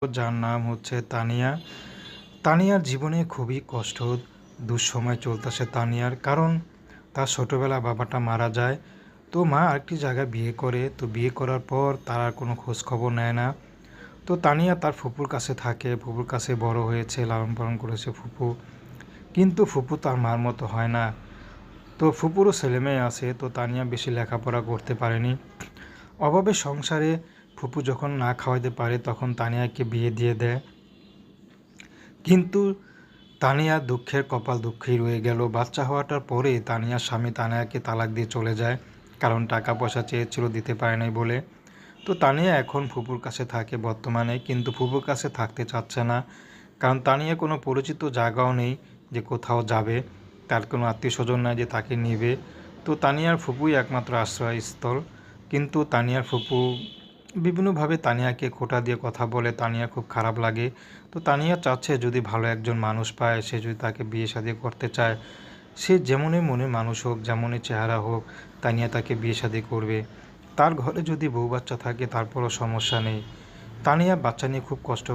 যার নাম হচ্ছে তানিয়া। তানিয়ার জীবনে খুবই কষ্ট, দুঃসময় চলতেছে তানিয়ার। কারণ তার ছোটোবেলা বাবাটা মারা যায়। তো মা আরেকটি জায়গায় বিয়ে করে। তো বিয়ে করার পর তার আর কোনো খোঁজখবর নেয় না। তো তানিয়া তার ফুপুর কাছে থাকে, ফুপুর কাছে বড় হয়েছে, লালন পালন করেছে ফুপু। কিন্তু ফুপু তার মার মতো হয় না। তো ফুপুরও ছেলেমেয়ে আছে, তো তানিয়া বেশি লেখাপড়া করতে পারেনি। অভাবের সংসারে ফুপু যখন না খাওয়াইতে পারে তখন তানিয়াকে বিয়ে দিয়ে দেয়। কিন্তু তানিয়ার দুঃখের কপাল দুঃখেই রয়ে গেল। বাচ্চা হওয়াটার পরে তানিয়ার স্বামী তানিয়াকে তালাক দিয়ে চলে যায়। কারণ টাকা পয়সা চেয়েছিল, দিতে পারে নাই বলে। তো তানিয়া এখন ফুপুর কাছে থাকে বর্তমানে, কিন্তু ফুপুর কাছে থাকতে চাচ্ছে না। কারণ তানিয়া কোনো পরিচিত জায়গাও নেই যে কোথাও যাবে, তার কোনো আত্মীয় স্বজন নাই যে তাকে নেবে। তো তানিয়ার ফুপুই একমাত্র আশ্রয়স্থল। কিন্তু তানিয়ার ফুপু বিভিন্নভাবে তানিয়াকে খোঁটা দিয়ে কথা বলে, তানিয়া খুব খারাপ লাগে। তো তানিয়া চাচ্ছে যদি ভালো একজন মানুষ পায়, সে যদি তাকে বিয়ে শাদী করতে চায়, সে যেমনই মনে মানুষ হোক, যেমনই চেহারা হোক, তানিয়া তাকে বিয়ে শাদী করবে। তার ঘরে যদি বউ বাচ্চা থাকে তারপরও সমস্যা নেই। তানিয়া বাচ্চা নিয়ে খুব কষ্ট